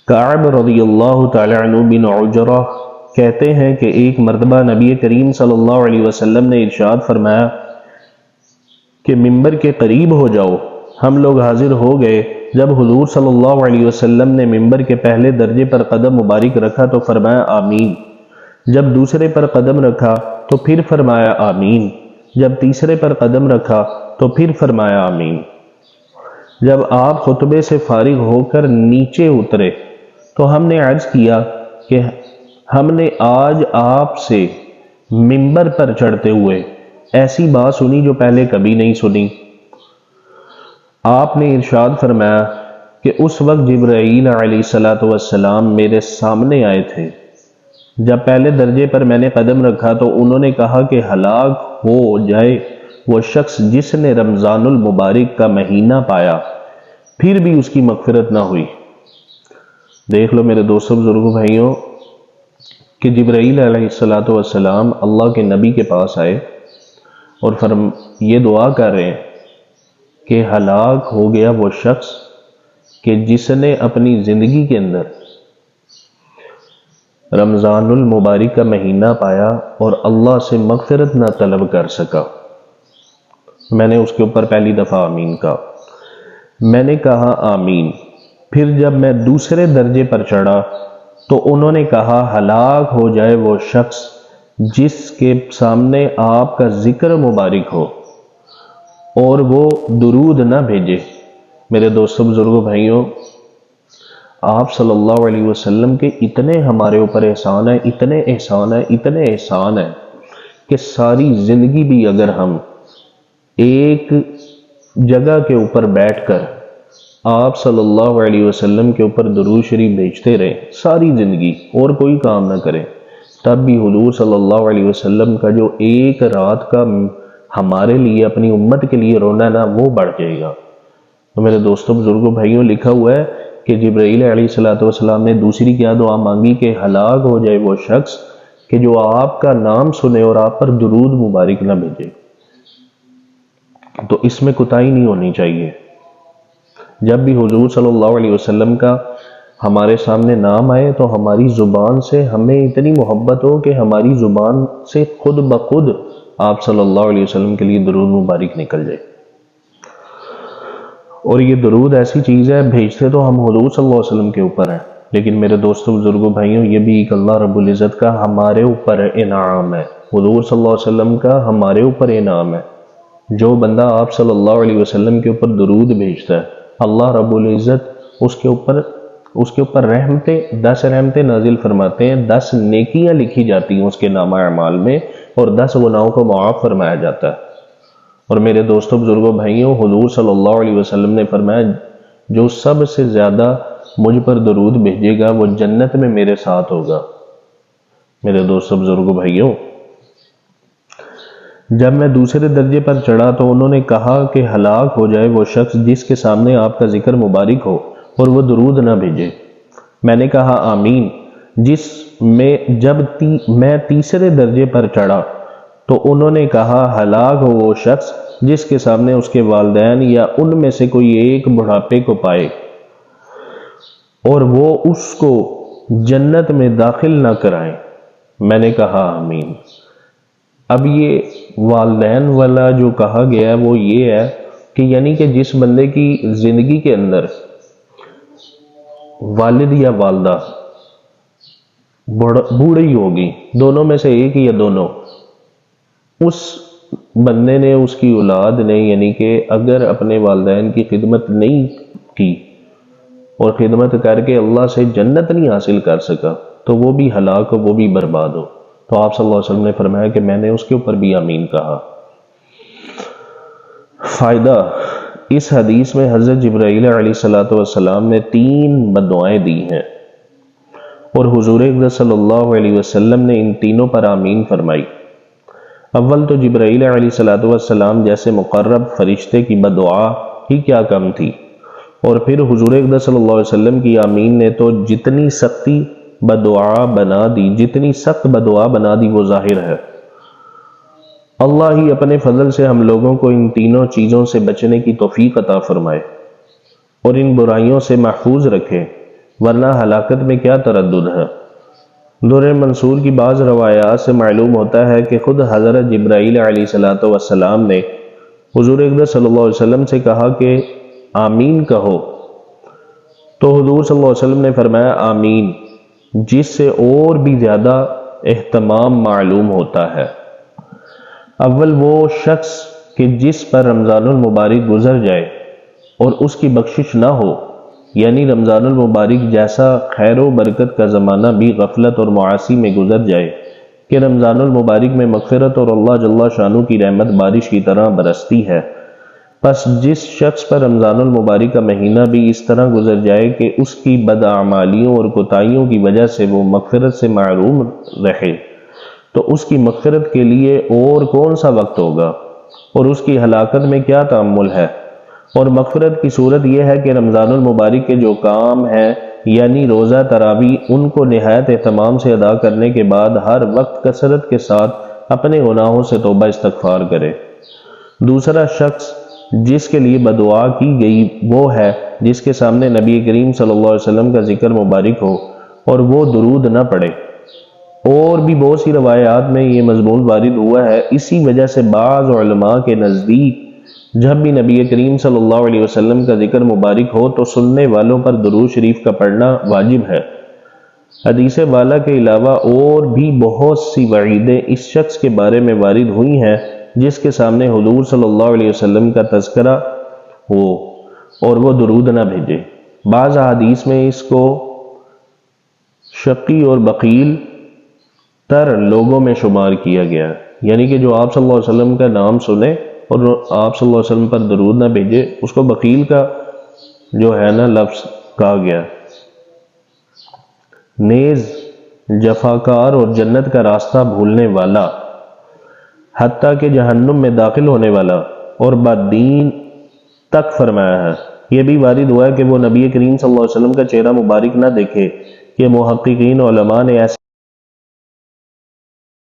کعب رضی اللہ تعالی عنہ بن عجرہ کہتے ہیں کہ ایک مرتبہ نبی کریم صلی اللہ علیہ وسلم نے ارشاد فرمایا کہ ممبر کے قریب ہو جاؤ۔ ہم لوگ حاضر ہو گئے۔ جب حضور صلی اللہ علیہ وسلم نے ممبر کے پہلے درجے پر قدم مبارک رکھا تو فرمایا آمین۔ جب دوسرے پر قدم رکھا تو پھر فرمایا آمین۔ جب تیسرے پر قدم رکھا تو پھر فرمایا آمین۔ جب آپ خطبے سے فارغ ہو کر نیچے اترے تو ہم نے عرض کیا کہ ہم نے آج آپ سے ممبر پر چڑھتے ہوئے ایسی بات سنی جو پہلے کبھی نہیں سنی۔ آپ نے ارشاد فرمایا کہ اس وقت جبرائیل علیہ السلام میرے سامنے آئے تھے۔ جب پہلے درجے پر میں نے قدم رکھا تو انہوں نے کہا کہ ہلاک ہو جائے وہ شخص جس نے رمضان المبارک کا مہینہ پایا پھر بھی اس کی مغفرت نہ ہوئی۔ دیکھ لو میرے دوستوں بزرگوں بھائیوں کہ جبرائیل علیہ السلام اللہ کے نبی کے پاس آئے اور یہ دعا کر رہے ہیں کہ ہلاک ہو گیا وہ شخص کہ جس نے اپنی زندگی کے اندر رمضان المبارک کا مہینہ پایا اور اللہ سے مغفرت نہ طلب کر سکا۔ میں نے اس کے اوپر پہلی دفعہ آمین کہا۔ میں نے کہا آمین۔ پھر جب میں دوسرے درجے پر چڑھا تو انہوں نے کہا ہلاک ہو جائے وہ شخص جس کے سامنے آپ کا ذکر مبارک ہو اور وہ درود نہ بھیجے۔ میرے دوستوں بزرگوں بھائیوں، آپ صلی اللہ علیہ وسلم کے اتنے ہمارے اوپر احسان ہے، اتنے احسان ہے، اتنے احسان ہے کہ ساری زندگی بھی اگر ہم ایک جگہ کے اوپر بیٹھ کر آپ صلی اللہ علیہ وسلم کے اوپر درود شریف بھیجتے رہیں ساری زندگی اور کوئی کام نہ کریں، تب بھی حضور صلی اللہ علیہ وسلم کا جو ایک رات کا ہمارے لیے اپنی امت کے لیے رونا ہے نا وہ بڑھ جائے گا۔ تو میرے دوستوں بزرگوں بھائیوں لکھا ہوا ہے کہ جبرائیل علیہ السلام نے دوسری کیا دعا مانگی کہ ہلاک ہو جائے وہ شخص کہ جو آپ کا نام سنے اور آپ پر درود مبارک نہ بھیجے۔ تو اس میں کوتاہی نہیں ہونی چاہیے۔ جب بھی حضور صلی اللہ علیہ وسلم کا ہمارے سامنے نام آئے تو ہماری زبان سے ہمیں اتنی محبت ہو کہ ہماری زبان سے خود بخود آپ صلی اللہ علیہ وسلم کے لیے درود مبارک نکل جائے۔ اور یہ درود ایسی چیز ہے بھیجتے تو ہم حضور صلی اللہ علیہ وسلم کے اوپر ہیں، لیکن میرے دوستوں بزرگوں بھائیوں یہ بھی ایک اللہ رب العزت کا ہمارے اوپر انعام ہے، حضور صلی اللہ علیہ وسلم کا ہمارے اوپر انعام ہے۔ جو بندہ آپ صلی اللہ علیہ وسلم کے اوپر درود بھیجتا ہے اللہ رب العزت اس کے اوپر رحمتیں 10 رحمتیں نازل فرماتے ہیں، 10 نیکیاں لکھی جاتی ہیں اس کے نامہ اعمال میں اور 10 گناہوں کو معاف فرمایا جاتا ہے۔ اور میرے دوستوں بزرگوں بھائیوں حضور صلی اللہ علیہ وسلم نے فرمایا جو سب سے زیادہ مجھ پر درود بھیجے گا وہ جنت میں میرے ساتھ ہوگا۔ میرے دوستوں بزرگوں بھائیوں جب میں دوسرے درجے پر چڑھا تو انہوں نے کہا کہ ہلاک ہو جائے وہ شخص جس کے سامنے آپ کا ذکر مبارک ہو اور وہ درود نہ بھیجے۔ میں نے کہا آمین۔ جب میں تیسرے درجے پر چڑھا تو انہوں نے کہا ہلاک ہو وہ شخص جس کے سامنے اس کے والدین یا ان میں سے کوئی ایک بڑھاپے کو پائے اور وہ اس کو جنت میں داخل نہ کرائیں۔ میں نے کہا آمین۔ اب یہ والدین والا جو کہا گیا ہے وہ یہ ہے کہ یعنی کہ جس بندے کی زندگی کے اندر والد یا والدہ بوڑھی ہوگی، دونوں میں سے ایک یا دونوں، اس بندے نے اس کی اولاد نے یعنی کہ اگر اپنے والدین کی خدمت نہیں کی اور خدمت کر کے اللہ سے جنت نہیں حاصل کر سکا تو وہ بھی ہلاک ہو، وہ بھی برباد ہو۔ تو آپ صلی اللہ علیہ وسلم نے فرمایا کہ میں نے اس کے اوپر بھی آمین کہا۔ فائدہ اس حدیث میں حضرت جبرائیل علیہ السلام نے 3 بددعائیں دی ہیں اور حضور اقدس صلی اللہ علیہ وسلم نے ان تینوں پر آمین فرمائی۔ اول تو جبرائیل علیہ السلام جیسے مقرب فرشتے کی بددعا ہی کیا کم تھی، اور پھر حضور اقدس صلی اللہ علیہ وسلم کی آمین نے تو جتنی سخت بددعا بنا دی وہ ظاہر ہے۔ اللہ ہی اپنے فضل سے ہم لوگوں کو ان تینوں چیزوں سے بچنے کی توفیق عطا فرمائے اور ان برائیوں سے محفوظ رکھے ورنہ ہلاکت میں کیا تردد ہے۔ در منصور کی بعض روایات سے معلوم ہوتا ہے کہ خود حضرت جبرائیل علیہ السلام نے حضور اقدس صلی اللہ علیہ وسلم سے کہا کہ آمین کہو، تو حضور صلی اللہ علیہ وسلم نے فرمایا آمین، جس سے اور بھی زیادہ اہتمام معلوم ہوتا ہے۔ اول وہ شخص کہ جس پر رمضان المبارک گزر جائے اور اس کی بخشش نہ ہو، یعنی رمضان المبارک جیسا خیر و برکت کا زمانہ بھی غفلت اور معاصی میں گزر جائے کہ رمضان المبارک میں مغفرت اور اللہ جل شانہ کی رحمت بارش کی طرح برستی ہے، پس جس شخص پر رمضان المبارک کا مہینہ بھی اس طرح گزر جائے کہ اس کی بداعمالیوں اور کوتاہیوں کی وجہ سے وہ مغفرت سے محروم رہے، تو اس کی مغفرت کے لیے اور کون سا وقت ہوگا، اور اس کی ہلاکت میں کیا تأمل ہے۔ اور مغفرت کی صورت یہ ہے کہ رمضان المبارک کے جو کام ہیں یعنی روزہ تراویح، ان کو نہایت اہتمام سے ادا کرنے کے بعد ہر وقت کثرت کے ساتھ اپنے گناہوں سے توبہ استغفار کرے۔ دوسرا شخص جس کے لیے بدعا کی گئی وہ ہے جس کے سامنے نبی کریم صلی اللہ علیہ وسلم کا ذکر مبارک ہو اور وہ درود نہ پڑھے۔ اور بھی بہت سی روایات میں یہ مضمون وارد ہوا ہے۔ اسی وجہ سے بعض علماء کے نزدیک جب بھی نبی کریم صلی اللہ علیہ وسلم کا ذکر مبارک ہو تو سننے والوں پر درود شریف کا پڑھنا واجب ہے۔ حدیث والا کے علاوہ اور بھی بہت سی وعیدیں اس شخص کے بارے میں وارد ہوئی ہیں جس کے سامنے حضور صلی اللہ علیہ وسلم کا تذکرہ ہو اور وہ درود نہ بھیجے۔ بعض احادیث میں اس کو شقی اور بخیل تر لوگوں میں شمار کیا گیا، یعنی کہ جو آپ صلی اللہ علیہ وسلم کا نام سنے اور آپ صلی اللہ علیہ وسلم پر درود نہ بھیجے، اس کو بخیل کا جو ہے نا لفظ کہا گیا۔ نیز جفاکار اور جنت کا راستہ بھولنے والا، حتیٰ کہ جہنم میں داخل ہونے والا اور بدین تک فرمایا ہے۔ یہ بھی وارد ہوا ہے کہ وہ نبی کریم صلی اللہ علیہ وسلم کا چہرہ مبارک نہ دیکھے کہ محققین علماء نے ایسے